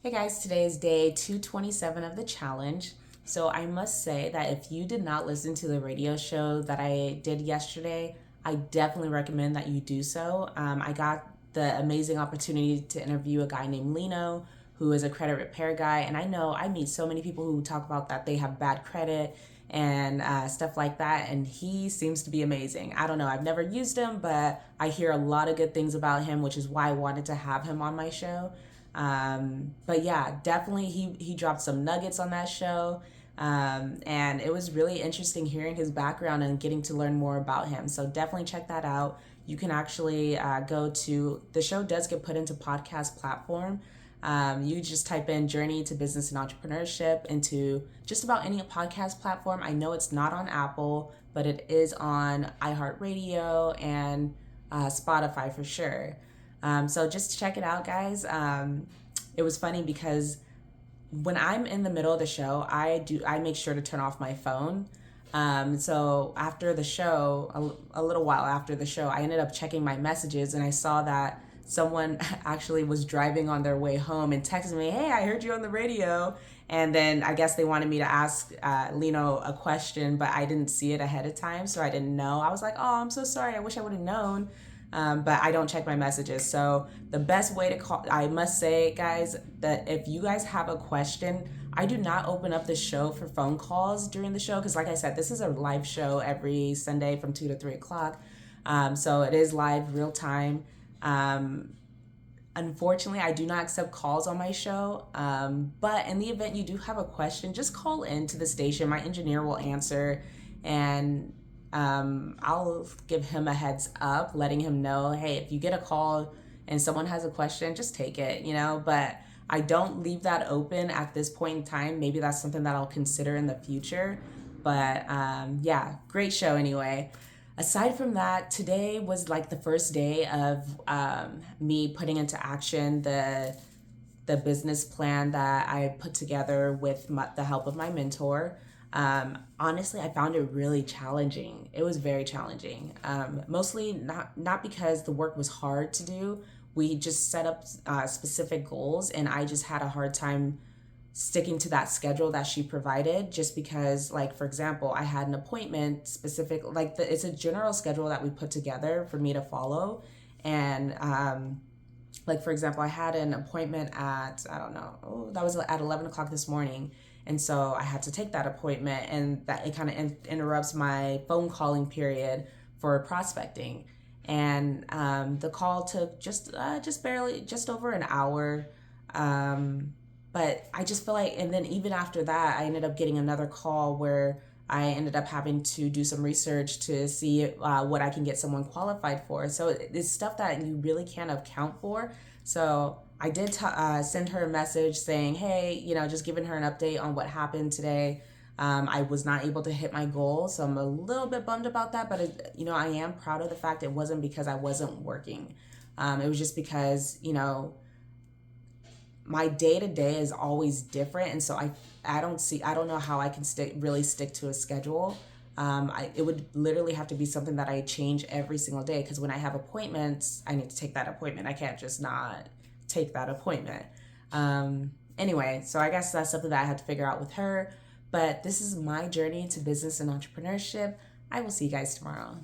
Hey guys, today is day 227 of the challenge. So I must say that if you did not listen to the radio show that I did yesterday, I definitely recommend that you do so. I got the amazing opportunity to interview a guy named Lino, who is a credit repair guy. And I know I meet so many people who talk about that they have bad credit and stuff like that. And he seems to be amazing. I don't know, I've never used him, but I hear a lot of good things about him, which is why I wanted to have him on my show. But yeah, definitely he dropped some nuggets on that show. And it was really interesting hearing his background and getting to learn more about him. So definitely check that out. You can actually go to the show does get put into podcast platform. You just type in Journey to Business and Entrepreneurship into just about any podcast platform. I know it's not on Apple, but it is on iHeartRadio and Spotify for sure. So just check it out, guys. It was funny because when I'm in the middle of the show, I make sure to turn off my phone. So after the show, a little while after the show, I ended up checking my messages and I saw that someone actually was driving on their way home and texted me, "Hey, I heard you on the radio." And then I guess they wanted me to ask Lino a question, but I didn't see it ahead of time, so I didn't know. I was like, "Oh, I'm so sorry. I wish I would have known." But I don't check my messages. So the best way to call, I must say, guys, that if you guys have a question, I do not open up the show for phone calls during the show because, like I said, this is a live show every Sunday from 2 to 3 o'clock. So it is live, real time. Unfortunately, I do not accept calls on my show. But in the event you do have a question, just call in to the station. My engineer will answer, and I'll give him a heads up, letting him know, hey, if you get a call and someone has a question, just take it, But I don't leave that open at this point in time. Maybe that's something that I'll consider in the future. But yeah, great show anyway. Aside from that, today was like the first day of me putting into action the business plan that I put together with the help of my mentor. Honestly, I found it really challenging. It was very challenging. Mostly not because the work was hard to do. We just set up specific goals, and I just had a hard time sticking to that schedule that she provided. Just because, like, for example, I had an appointment specific, like it's a general schedule that we put together for me to follow, and like, for example, I had an appointment at, I don't know, that was at 11 o'clock this morning. And so I had to take that appointment, and that it kind of interrupts my phone calling period for prospecting. And the call took just barely, just over an hour. But I just feel like, and then even after that, I ended up getting another call where I ended up having to do some research to see what I can get someone qualified for. So it's stuff that you really can't account for. So I did send her a message saying, hey, just giving her an update on what happened today. I was not able to hit my goal, so I'm a little bit bummed about that. But, I am proud of the fact it wasn't because I wasn't working. It was just because, my day to day is always different, and so I don't know how I can really stick to a schedule. It would literally have to be something that I change every single day, because when I have appointments, I need to take that appointment. I can't just not take that appointment. Anyway, so I guess that's something that I had to figure out with her. But this is my journey to business and entrepreneurship. I will see you guys tomorrow.